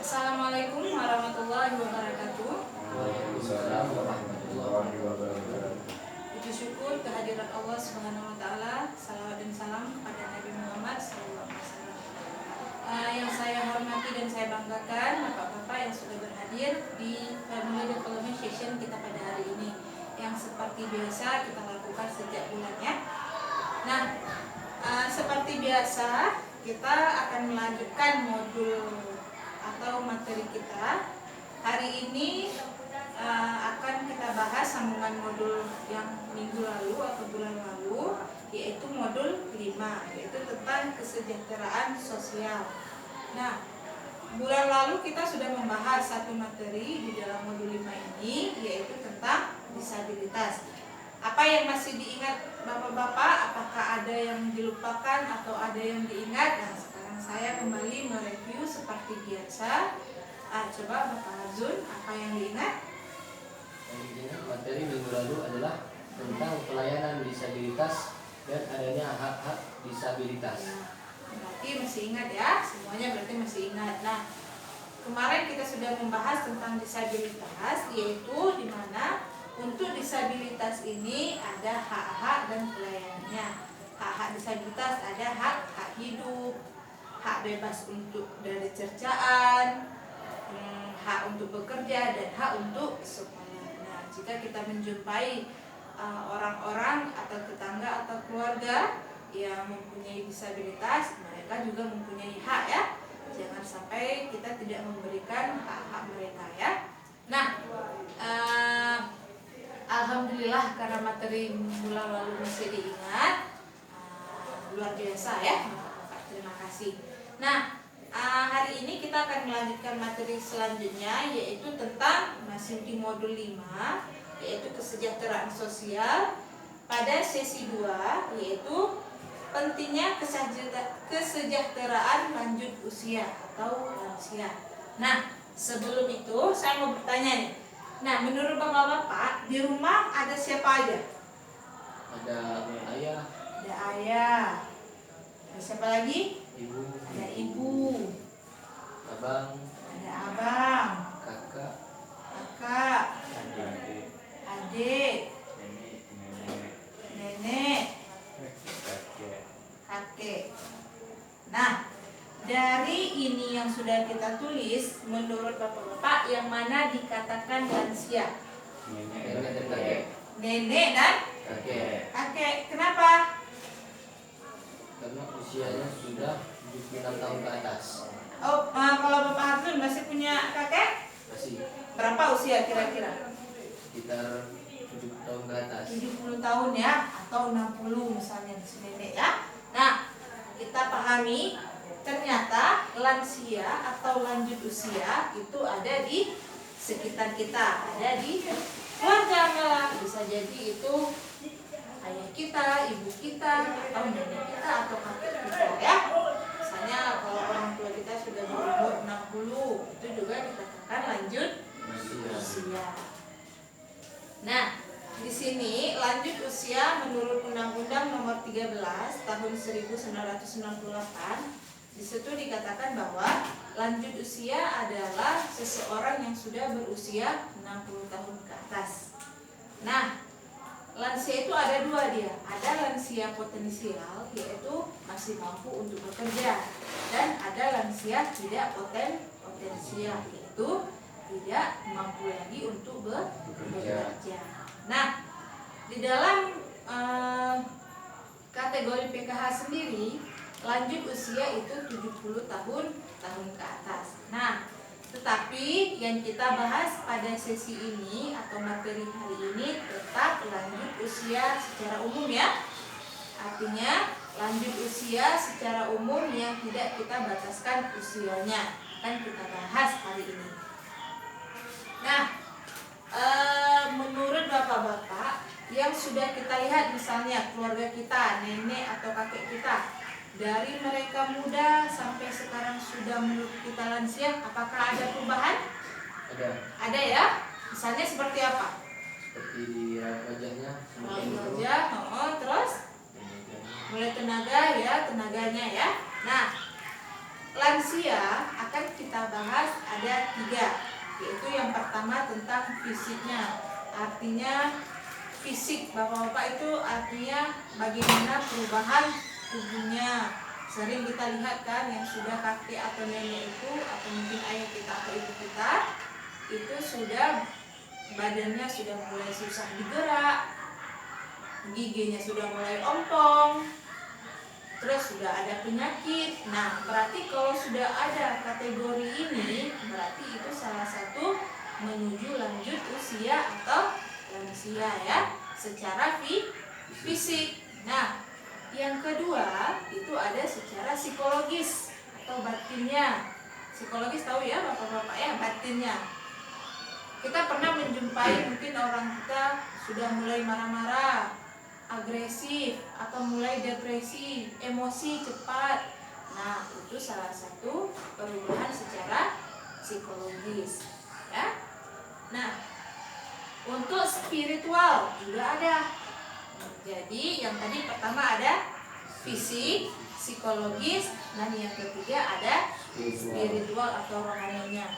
Assalamualaikum warahmatullahi wabarakatuh. Waalaikumsalam warahmatullahi wabarakatuh. Puji syukur kehadirat Allah Subhanahu wa taala, salawat dan salam kepada Nabi Muhammad SAW. Yang saya hormati dan saya banggakan Bapak-bapak yang sudah berhadir di Family Development Session kita pada hari ini, yang seperti biasa kita lakukan setiap bulannya. Nah, seperti biasa kita akan melanjutkan modul atau materi kita. Hari ini akan kita bahas sambungan modul yang minggu lalu atau bulan lalu, yaitu modul 5, yaitu tentang kesejahteraan sosial. Nah, bulan lalu kita sudah membahas satu materi di dalam modul 5 ini, yaitu tentang disabilitas. Apa yang masih diingat Bapak-bapak? Apakah ada yang dilupakan atau ada yang diingat? Nah, sekarang saya kembali mereview seperti biasa. Coba Bapak Hazun, apa yang diingat? Materi minggu lalu adalah tentang pelayanan disabilitas dan adanya hak-hak disabilitas. Berarti masih ingat ya, semuanya berarti masih ingat. Nah, kemarin kita sudah membahas tentang disabilitas, yaitu di mana untuk disabilitas ini ada hak-hak dan pelayanannya. Hak-hak disabilitas ada hak hidup, hak bebas dari cercaan, hak untuk bekerja, dan hak untuk sekolah. Nah, jika kita menjumpai orang-orang atau tetangga atau keluarga yang mempunyai disabilitas, mereka juga mempunyai hak ya. Jangan sampai kita tidak memberikan hak-hak mereka ya. Nah, alhamdulillah karena materi bulan lalu masih diingat, luar biasa ya. Terima kasih. Nah, hari ini kita akan melanjutkan materi selanjutnya, yaitu tentang masih di modul 5, yaitu kesejahteraan sosial. Pada sesi 2, yaitu pentingnya kesejahteraan lanjut usia atau lansia. Nah, sebelum itu saya mau bertanya nih. Nah, menurut Bapak-bapak, di rumah ada siapa aja? Ada ayah, Ada ayah. Ada siapa lagi? ibu, Ada ibu. abang, Ada abang, kakak, adik, nenek, kakek. Nah, dari ini yang sudah kita tulis, menurut Bapak-bapak yang mana dikatakan lansia? nenek dan kakek. Nenek dan kakek. Kenapa? Karena usianya sudah 76 tahun ke atas. Oh, kalau Bapak Hartun masih punya kakek? Masih Berapa usia kira-kira? sekitar 70 tahun ke atas. 70 tahun ya, atau 60 misalnya si nenek ya. Nah, kita pahami ternyata lansia atau lanjut usia itu ada di sekitar kita, ada di keluarga. Bisa jadi itu ayah kita, ibu kita, atau nenek kita, atau kakek kita ya. Misalnya kalau orang tua kita sudah berumur 60, itu juga dikatakan lanjut usia. Nah, di sini lanjut usia menurut Undang-Undang Nomor 13 Tahun 1998, di situ dikatakan bahwa lanjut usia adalah seseorang yang sudah berusia 60 tahun ke atas. Nah, lansia itu ada dua dia. Ada lansia potensial, yaitu masih mampu untuk bekerja, dan ada lansia tidak potensial, yaitu tidak mampu lagi untuk bekerja. Nah, di dalam kategori PKH sendiri, lanjut usia itu 70 tahun ke atas. Nah, tetapi yang kita bahas pada sesi ini atau materi hari ini tetap lanjut usia secara umum ya. Artinya lanjut usia secara umum yang tidak kita bataskan usianya, akan kita bahas hari ini. Nah, menurut Bapak-bapak yang sudah kita lihat, misalnya keluarga kita, nenek atau kakek kita, dari mereka muda sampai sekarang sudah menurut kita lansia, apakah ada perubahan? Ada ya. Misalnya seperti apa? Seperti di wajahnya semakin menurun. Wajah, terus mulai tenaga ya, tenaganya ya. Nah, lansia akan kita bahas ada 3, yaitu yang pertama tentang fisiknya. Artinya fisik bapak-bapak itu artinya bagaimana perubahan tubuhnya. Sering kita lihat kan yang sudah kakek atau nenek itu, atau mungkin ayah kita atau ibu kita, itu sudah badannya sudah mulai susah digerak, giginya sudah mulai ompong, terus sudah ada penyakit. Nah, berarti kalau sudah ada kategori ini, berarti itu salah satu menuju lanjut usia atau lansia ya, secara fisik. Nah, yang kedua itu ada secara psikologis atau batinnya. Psikologis tahu ya bapak-bapak ya, batinnya. Kita pernah menjumpai mungkin orang kita sudah mulai marah-marah, agresif, atau mulai depresi, emosi cepat. Nah, itu salah satu perubahan secara psikologis ya. Nah, untuk spiritual juga ada. Jadi yang tadi pertama ada fisik, psikologis, dan yang ketiga ada spiritual atau rohaninya.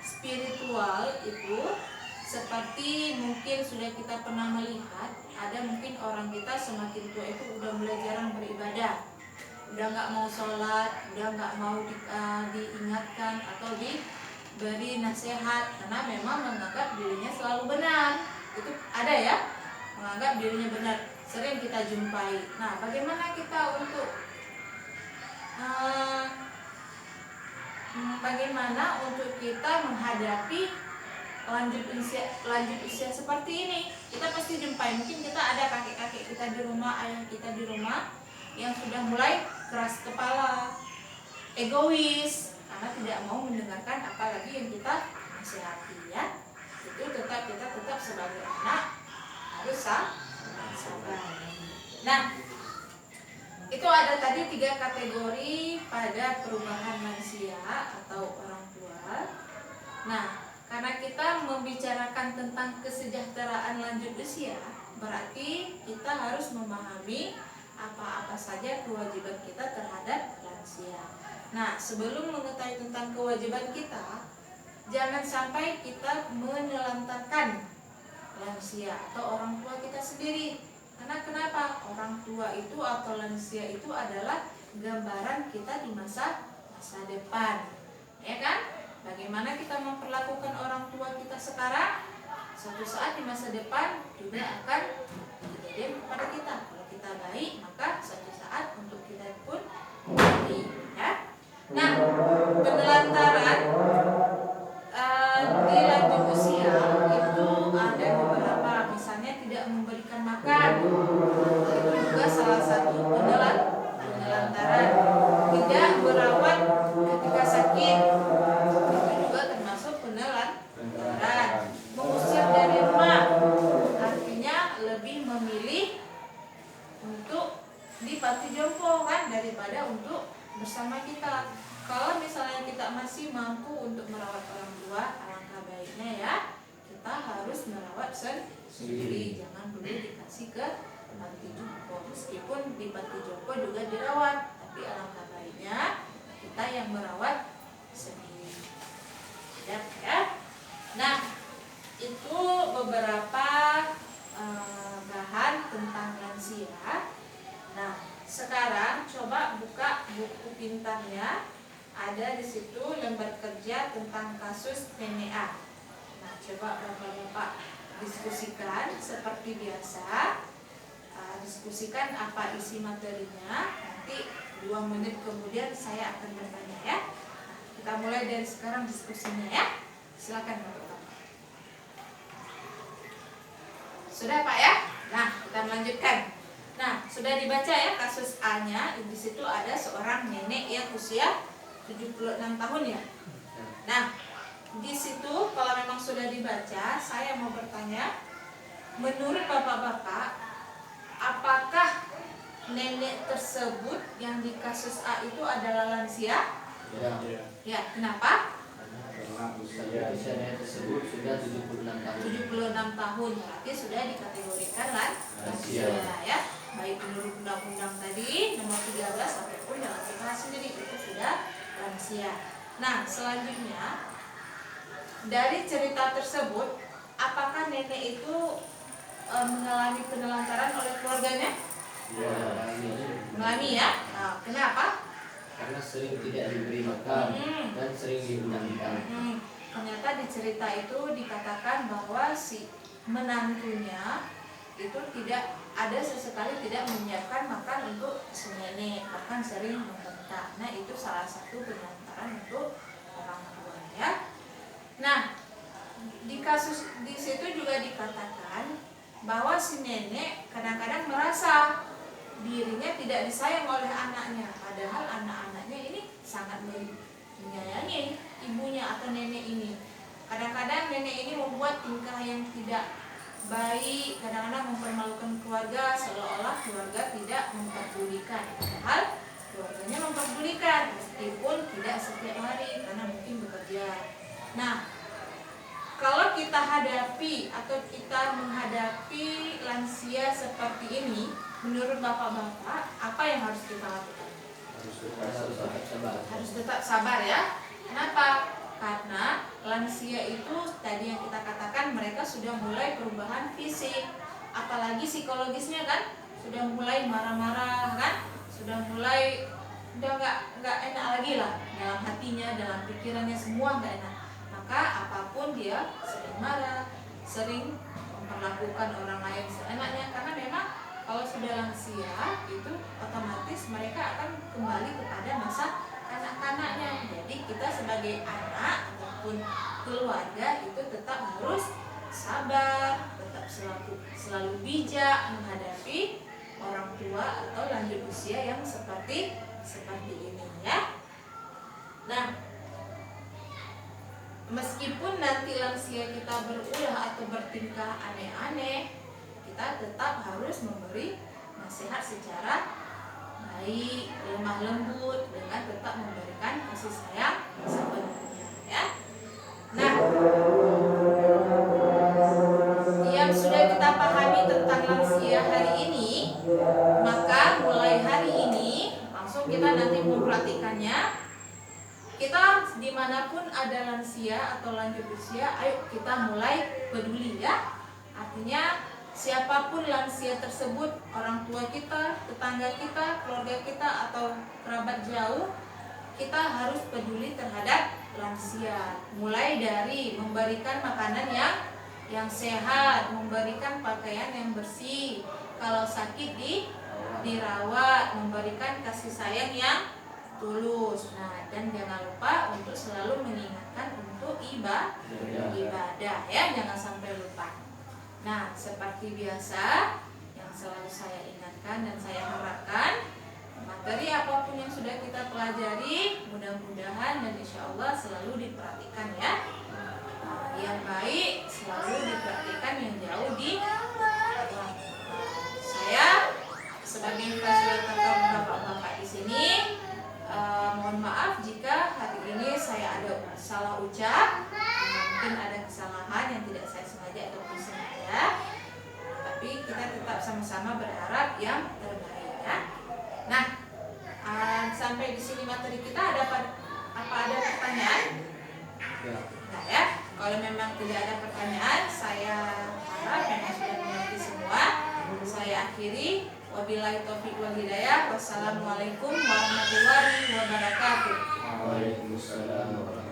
Spiritual itu seperti mungkin sudah kita pernah melihat, ada mungkin orang kita semakin tua itu udah mulai jarang beribadah, udah nggak mau sholat, udah nggak mau diingatkan atau diberi nasihat, karena memang menganggap dirinya selalu benar. Itu ada ya, menganggap dirinya benar, sering kita jumpai. Nah, bagaimana kita untuk kita menghadapi lanjut usia seperti ini? Kita pasti jumpai, mungkin kita ada kakek-kakek kita di rumah, ayah kita di rumah yang sudah mulai keras kepala, egois, karena tidak mau mendengarkan apalagi yang kita nasihati ya. Itu kita tetap sebagai anak harus sabar. Nah, itu ada tadi 3 kategori pada perubahan lansia atau orang tua. Nah, karena kita membicarakan tentang kesejahteraan lanjut usia, berarti kita harus memahami apa-apa saja kewajiban kita terhadap lansia. Nah, sebelum mengetahui tentang kewajiban kita, jangan sampai kita menelantarkan lansia atau orang tua kita sendiri. Karena kenapa? Orang tua itu atau lansia itu adalah gambaran kita di masa depan, ya kan? Bagaimana kita memperlakukan orang tua kita sekarang, suatu saat di masa depan juga akan kejadian kepada kita. Kalau kita baik, maka suatu saat untuk kita pun baik, ya. Nah, penelantaran di lanjut usia itu ada beberapa, misalnya tidak memberikan makan, itu juga salah satu penelantaran. Tidak merawat ketika sakit, itu juga termasuk penelantaran. Mengusir dari rumah, artinya lebih memilih untuk di panti jompo kan daripada untuk bersama kita. Kalau misalnya kita masih mampu untuk merawat orang tua, alangkah baiknya ya kita harus merawat sendiri. Jangan dulu dikasih ke panti jompo. Meskipun di panti jompo juga dirawat, tapi alangkah baiknya kita yang merawat sendiri. Ya. Nah, itu beberapa bahan tentang lansia. Nah, sekarang coba buka buku pintarnya. Ada di situ lembar kerja tentang kasus TNA. Nah, coba bapak-bapak diskusikan seperti biasa. Diskusikan apa isi materinya. Nanti 2 menit kemudian saya akan bertanya ya. Nah, kita mulai dari sekarang diskusinya ya. Silakan bapak-bapak. Sudah Pak ya? Nah, kita melanjutkan. Nah, sudah dibaca ya kasus A-nya. Di situ ada seorang nenek yang usia 76 tahun ya. Nah, di situ kalau memang sudah dibaca, saya mau bertanya, menurut bapak-bapak, apakah nenek tersebut yang di kasus A itu adalah lansia? Ya, kenapa? Karena usianya tersebut sudah 76 tahun. 76 tahun, berarti sudah dikategorikan lansia ya. Baik menurut undang-undang tadi nomor 13 ataupun dalam kita sendiri itu sudah lansia. Nah, selanjutnya dari cerita tersebut, apakah nenek itu mengalami penelantaran oleh keluarganya? Ya, Mengalami ya. Nah, kenapa? karena sering tidak diberi makan dan sering diundang-undang. Ternyata di cerita itu dikatakan bahwa si menantunya itu tidak ada sesekali tidak menyiapkan makan untuk si nenek, bahkan sering membentak. Nah, itu salah satu penelantaran untuk orang tua ya. Nah, di kasus di situ juga dikatakan bahwa si nenek kadang-kadang merasa dirinya tidak disayang oleh anaknya, padahal anak-anaknya ini sangat menyayangi ibunya atau nenek ini. Kadang-kadang nenek ini membuat tingkah yang tidak baik, kadang-kadang mempermalukan keluarga, seolah-olah keluarga tidak memperdulikan, padahal keluarganya memperdulikan meskipun tidak setiap hari karena mungkin bekerja. Nah, kalau kita hadapi atau kita menghadapi lansia seperti ini, menurut bapak-bapak, apa yang harus kita lakukan? Harus tetap sabar ya. Kenapa? Karena lansia itu tadi yang kita katakan mereka sudah mulai perubahan fisik, apalagi psikologisnya kan, sudah mulai marah-marah kan, sudah mulai udah nggak enak lagi lah dalam hatinya, dalam pikirannya semua nggak enak. Maka apapun dia sering marah, sering memperlakukan orang lain seenaknya, karena memang kalau sudah lansia itu otomatis mereka akan kembali kepada masa kanak-kanaknya. Jadi kita sebagai anak ataupun keluarga itu tetap harus sabar, tetap selalu bijak menghadapi orang tua atau lanjut usia yang seperti ini ya. Nah, meskipun nanti lansia kita berulah atau bertingkah aneh-aneh, kita tetap harus memberi nasihat secara baik, lemah lembut, dengan tetap memberikan kasih sayang sepenuhnya ya. Nah, yang sudah kita pahami tentang lansia hari ini, maka mulai hari ini langsung kita nanti mempraktikannya. Kita dimanapun ada lansia atau lanjut usia, ayo kita mulai peduli ya. Artinya siapapun lansia tersebut, orang tua kita, tetangga kita, keluarga kita, atau kerabat jauh, kita harus peduli terhadap lansia. Mulai dari memberikan makanan yang sehat, memberikan pakaian yang bersih, kalau sakit dirawat, memberikan kasih sayang yang tulus. Nah, dan jangan lupa untuk selalu mengingatkan untuk ibadah ya, jangan sampai lupa. Nah, seperti biasa yang selalu saya ingatkan dan saya harapkan, materi apapun yang sudah kita pelajari mudah-mudahan dan insya Allah selalu diperhatikan ya. Yang baik selalu diperhatikan, yang jauh dilakukan. Saya sebagai fasilitator bapak-bapak di sini, mohon maaf jika hari ini saya ada salah ucap, mungkin ada kesalahan yang tidak saya sengaja ataupun sengaja, tapi kita tetap sama-sama berharap yang terbaik ya. Nah, sampai di sini materi kita, ada pertanyaan? Nah ya, kalau memang tidak ada pertanyaan, saya harap memang sudah mengerti semua. Saya akhiri. Wabillahi taufiq wal hidayah. Wassalamualaikum warahmatullahi wabarakatuh. Waalaikumsalam.